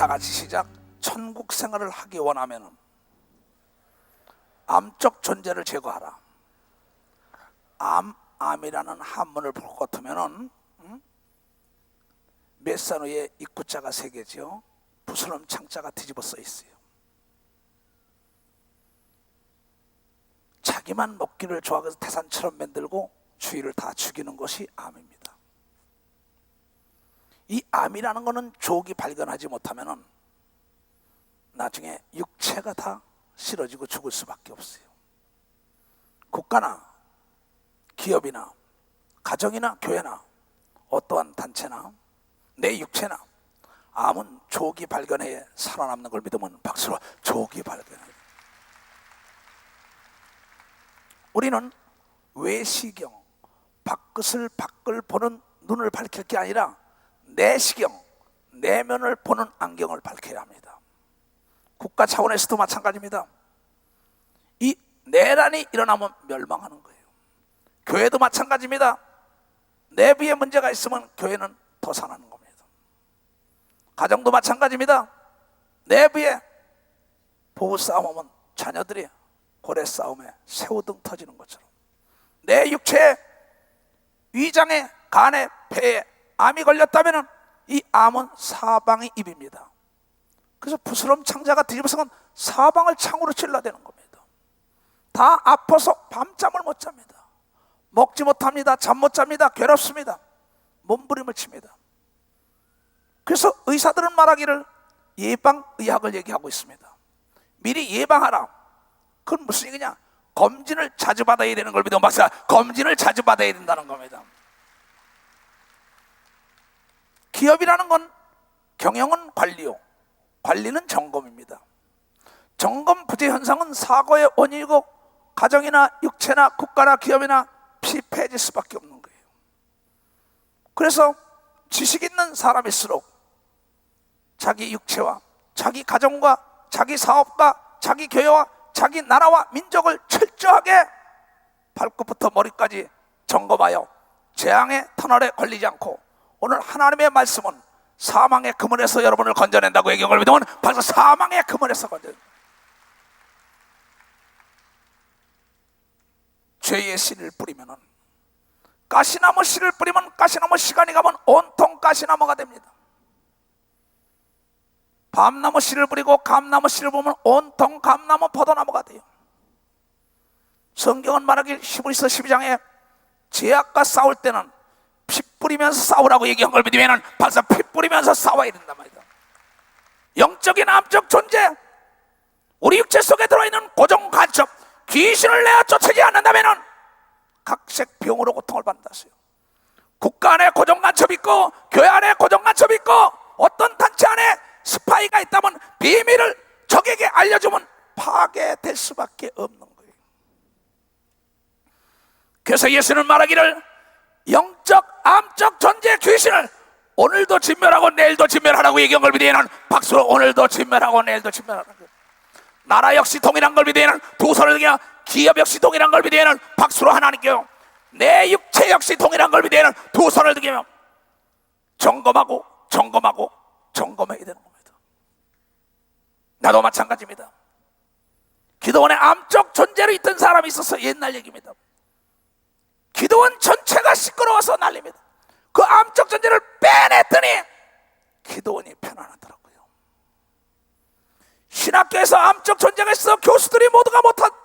다 같이 시작. 천국 생활을 하기 원하면 암적 존재를 제거하라. 암이라는 한문을 볼 것 같으면 메사노의 입구자가 3개죠. 부스럼 창자가 뒤집어 써 있어요. 자기만 먹기를 좋아해서 태산처럼 만들고 주위를 다 죽이는 것이 암입니다. 이 암이라는 것은 조기 발견하지 못하면 나중에 육체가 다 싫어지고 죽을 수밖에 없어요. 국가나 기업이나 가정이나 교회나 어떠한 단체나 내 육체나 암은 조기 발견해 살아남는 걸 믿으면 박수로 조기 발견해. 우리는 외시경, 밖을 보는 눈을 밝힐 게 아니라 내시경, 내면을 보는 안경을 밝혀야 합니다. 국가 차원에서도 마찬가지입니다. 이 내란이 일어나면 멸망하는 거예요. 교회도 마찬가지입니다. 내부에 문제가 있으면 교회는 도산하는 겁니다. 가정도 마찬가지입니다. 내부에 부부싸움하면 자녀들이 고래싸움에 새우등 터지는 것처럼 내 육체에 위장에 간에 폐에 암이 걸렸다면 이 암은 사방의 입입니다. 그래서 부스럼 창자가 뒤집어서는 사방을 창으로 찔러대는 겁니다. 다 아파서 밤잠을 못 잡니다. 먹지 못합니다. 잠 못 잡니다. 괴롭습니다. 몸부림을 칩니다. 그래서 의사들은 말하기를 예방의학을 얘기하고 있습니다. 미리 예방하라. 그건 무슨 얘기냐? 검진을 자주 받아야 되는 걸 믿어 박사. 검진을 자주 받아야 된다는 겁니다. 기업이라는 건 경영은 관리요, 관리는 점검입니다. 점검 부재 현상은 사고의 원인이고 가정이나 육체나 국가나 기업이나 피폐해질 수밖에 없는 거예요. 그래서 지식 있는 사람일수록 자기 육체와 자기 가정과 자기 사업과 자기 교회와 자기 나라와 민족을 철저하게 발끝부터 머리까지 점검하여 재앙의 터널에 걸리지 않고 오늘 하나님의 말씀은 사망의 그물에서 여러분을 건져낸다고 얘기한 걸 믿으면 벌써 사망의 그물에서 건져낸다. 죄의 씨를 뿌리면 가시나무 씨를 뿌리면 가시나무 시간이 가면 온통 가시나무가 됩니다. 밤나무 씨를 뿌리고 감나무 씨를 보면 온통 감나무 포도나무가 돼요. 성경은 말하길 히브리서 12장에 죄악과 싸울 때는 피 뿌리면서 싸우라고 얘기한 걸 믿으면 벌써 피 뿌리면서 싸워야 된단 말이다. 영적인 암적 존재, 우리 육체 속에 들어있는 고정 간첩 귀신을 내어 쫓지 않는다면 각색 병으로 고통을 받는다어요. 국가 안에 고정 간첩이 있고 교회 안에 고정 간첩이 있고 어떤 단체 안에 스파이가 있다면 비밀을 적에게 알려주면 파괴될 수밖에 없는 거예요. 그래서 예수는 말하기를 영적 암적 존재 귀신을 오늘도 진멸하고 내일도 진멸하라고 얘기한 걸 믿으면 박수로 오늘도 진멸하고 내일도 진멸하라는 거예요. 나라 역시 동일한 걸 믿으면 두 손을 들며 기업 역시 동일한 걸 믿으면 박수로 하나님께요. 내 육체 역시 동일한 걸 믿으면 두 손을 들며 점검하고 점검해야 되는 겁니다. 나도 마찬가지입니다. 기도원에 암적 존재로 있던 사람이 있어서 옛날 얘기입니다. 기도원 전체가 시끄러워서 난립니다. 그 암적 존재를 빼냈더니 기도원이 편안하더라고요. 신학교에서 암적 존재가 있어 교수들이 모두가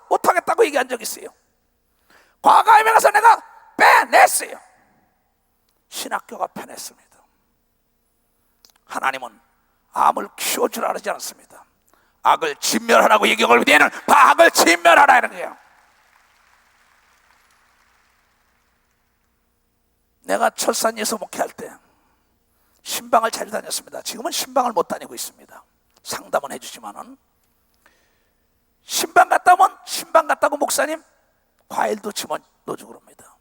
못하겠다고 얘기한 적이 있어요. 과거에 가서 내가 빼냈어요. 신학교가 편했습니다. 하나님은 암을 키워주라 하지 않습니다. 악을 진멸하라고 얘기한 걸 믿으면 악을 진멸하라 이런 거예요. 내가 철산에서 목회할 때 신방을 잘 다녔습니다. 지금은 신방을 못 다니고 있습니다. 상담은 해주지만은 신방 갔다 오면 신방 갔다고 목사님 과일도 집어 넣어주고 그럽니다.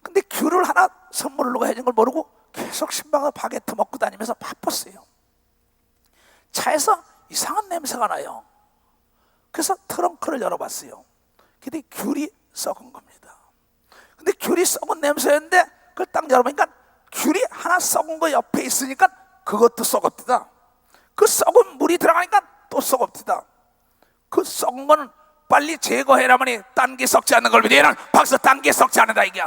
근데 귤을 하나 선물로 해준 걸 모르고 계속 신방에서 바게트 먹고 다니면서 바빴어요. 차에서 이상한 냄새가 나요. 그래서 트렁크를 열어봤어요. 근데 귤이 썩은 겁니다. 근데 귤이 썩은 냄새였는데 그걸 딱 열어보니까 귤이 하나 썩은 거 옆에 있으니까 그것도 썩었다. 그 썩은 물이 들어가니까 또 썩읍니다. 그 썩은 거는 빨리 제거해라마니 딴 게 썩지 않는 걸 믿으면 박수. 딴 게 썩지 않는다 이게.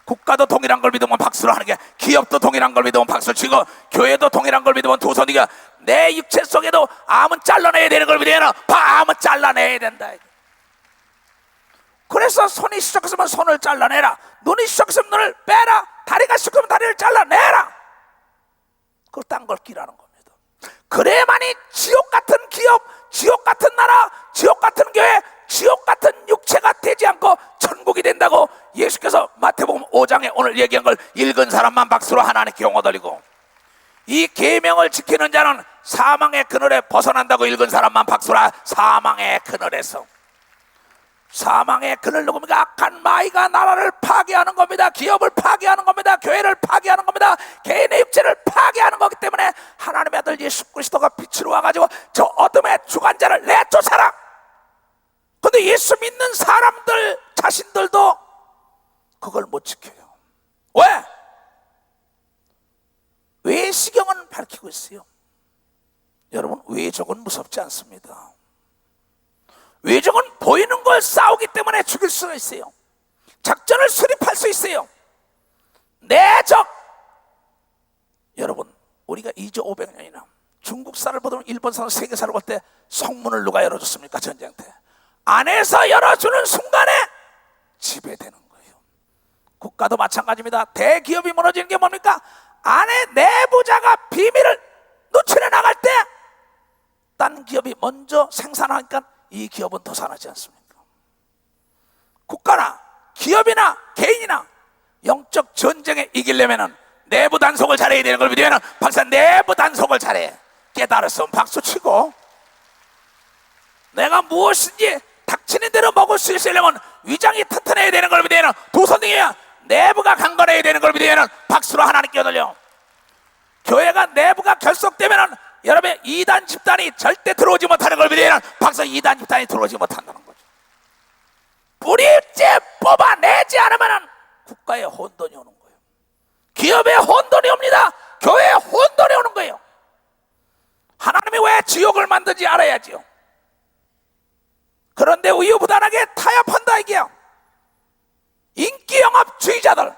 국가도 동일한 걸 믿으면 박수를 하는 게, 기업도 동일한 걸 믿으면 박수를 치고, 교회도 동일한 걸 믿으면 두 손 이겨. 내 육체 속에도 암은 잘라내야 되는 걸 믿으면 암은 잘라내야 된다. 그래서 손이 시작했으면 손을 잘라내라, 눈이 시작했으면 눈을 빼라, 다리가 시작하면 다리를 잘라내라. 그걸 딴 걸 끼라는 겁니다. 그래야만이 지옥 같은 기업, 지옥 같은 나라, 지옥 같은 교회, 지옥 같은 육체가 되지 않고 천국이 된다고 예수께서 마태복음 5장에 오늘 얘기한 걸 읽은 사람만 박수로 하나님께 영어 돌리고, 이 계명을 지키는 자는 사망의 그늘에 벗어난다고 읽은 사람만 박수라. 사망의 그늘에서. 사망의 그늘 누굽니까? 악한 마귀가 나라를 파괴하는 겁니다. 기업을 파괴하는 겁니다. 교회를 파괴하는 겁니다. 개인의 육체를 파괴하는 거기 때문에 하나님의 아들 예수 그리스도가 빛으로 와가지고 저 어둠의 주관자를 내쫓아라. 그런데 예수 믿는 사람들 자신들도 그걸 못 지켜요. 왜? 외시경은 밝히고 있어요. 여러분, 외적은 무섭지 않습니다. 외적은 보이는 걸 싸우기 때문에 죽일 수가 있어요. 작전을 수립할 수 있어요. 내적. 여러분, 우리가 2조 500년이나 중국사를 보든 일본사를 세계사를 볼 때 성문을 누가 열어줬습니까? 전쟁 때 안에서 열어주는 순간에 지배되는 거예요. 국가도 마찬가지입니다. 대기업이 무너지는 게 뭡니까? 안에 내부자가 비밀을 누출해 나갈 때 딴 기업이 먼저 생산하니까 이 기업은 도산하지 않습니까? 국가나 기업이나 개인이나 영적 전쟁에 이기려면 내부 단속을 잘해야 되는 걸 믿으면 박사, 내부 단속을 잘해. 깨달았으면 박수 치고, 내가 무엇인지 닥치는 대로 먹을 수 있으려면 위장이 튼튼해야 되는 걸 믿으면 두 손 등이야. 내부가 강건해야 되는 걸 믿으면 박수로 하나님께 돌려. 교회가 내부가 결속되면 여러분의 이단 집단이 절대 들어오지 못하는 걸 믿으면 박수. 이단 집단이 들어오지 못한다는 거죠. 뿌리째 뽑아내지 않으면 국가에 혼돈이 오는 거예요. 기업에 혼돈이 옵니다. 교회에 혼돈이 오는 거예요. 하나님이 왜 지옥을 만든지 알아야지요. 그런데 우유부단하게 타협한다 이게요. 인기영합주의자들,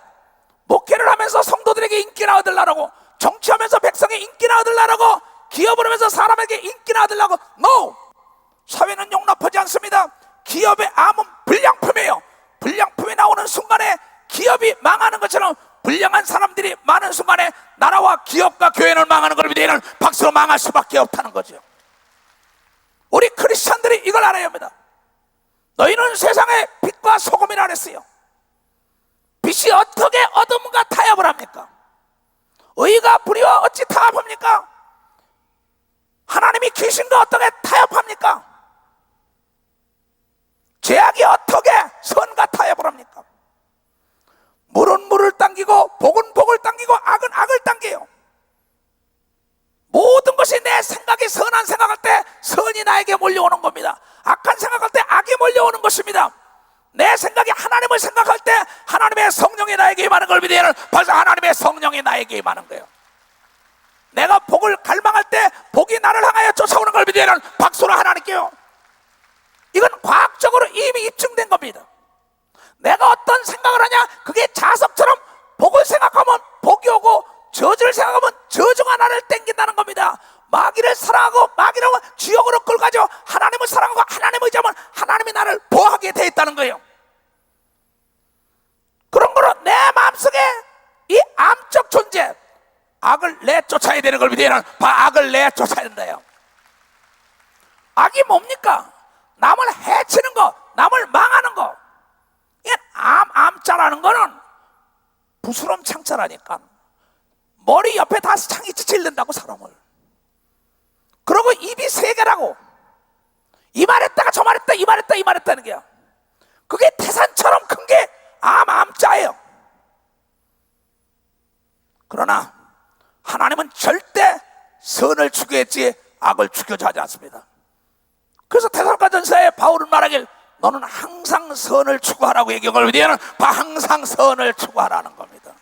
목회를 하면서 성도들에게 인기나 얻으려고, 정치하면서 백성의 인기나 얻으려고, 기업을 하면서 사람에게 인기나 얻으려고. No! 사회는 용납하지 않습니다. 기업의 암은 불량품이에요. 불량품이 나오는 순간에 기업이 망하는 것처럼 불량한 사람들이 많은 순간에 나라와 기업과 교회는 망하는 걸 믿으면 박수로 망할 수밖에 없다는 거죠. 우리 크리스찬들이 이걸 알아야 합니다. 너희는 세상의 빛과 소금이라 그랬어요. 빛이 어떻게 어둠과 타협을 합니까? 의가 불의와 어찌 타협합니까? 하나님이 귀신과 어떻게 타협합니까? 죄악이 어떻게 선과 타협을 합니까? 물은 물을 당기고 복은 복을 당기고 악은 악을 당겨요. 모든 것이 내 생각이 선한 생각할 때 선이 나에게 몰려오는 겁니다. 악한 생각할 때 악이 몰려오는 것입니다. 내 생각이 하나님을 생각할 때 하나님의 성령이 나에게 임하는 걸 믿으면 벌써 하나님의 성령이 나에게 임하는 거예요. 내가 복을 갈망할 때 복이 나를 향하여 쫓아오는 걸 믿으면 박수로 하나님께요. 이건 과학적으로 이미 입증된 겁니다. 내가 어떤 생각을 하냐, 그게 자석처럼 복을 생각하면 복이 오고 저주를 생각하면 저주가 나를 땡긴다는 겁니다. 마귀를 사랑하고 마귀를 지옥으로 끌어가죠. 하나님을 사랑하고 하나님을 의지하면 하나님이 나를 보호하게 돼 있다는 거예요. 그런 거로 내 마음속에 이 암적 존재, 악을 내쫓아야 되는 걸 믿으면 악을 내쫓아야 된다요. 악이 뭡니까? 남을 해치는 거, 남을 망하는 거. 암자라는 거는 부스럼 창자라니까. 머리 옆에 다 창이 찔른다고 사람을. 그리고 입이 세 개라고. 이 말했다가 저 말했다, 이 말했다, 이 말했다는 게야. 그게 태산처럼 큰 게 암자예요. 그러나 하나님은 절대 선을 추구했지 악을 추구하지 하지 않습니다. 그래서 데살로니가전서에 바울은 말하길 너는 항상 선을 추구하라고 얘기하는 걸 항상 선을 추구하라는 겁니다.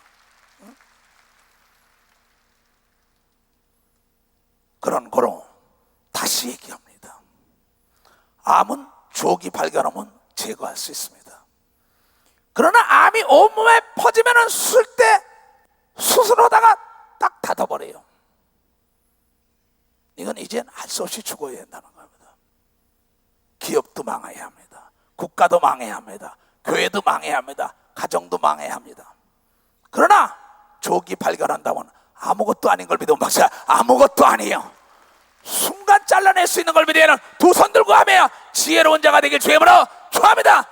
그런 거로 다시 얘기합니다. 암은 조기 발견하면 제거할 수 있습니다. 그러나 암이 온몸에 퍼지면 수술 때 수술하다가 딱 닫아버려요. 이건 이젠 할 수 없이 죽어야 한다는 겁니다. 기업도 망해야 합니다. 국가도 망해야 합니다. 교회도 망해야 합니다. 가정도 망해야 합니다. 그러나 조기 발견한다면 아무것도 아닌 걸 믿으면 박사 아무것도 아니에요. 순간 잘라낼 수 있는 걸 믿으면 두 손 들고 하며 지혜로운 자가 되길 주의 이름으로 축원합니다.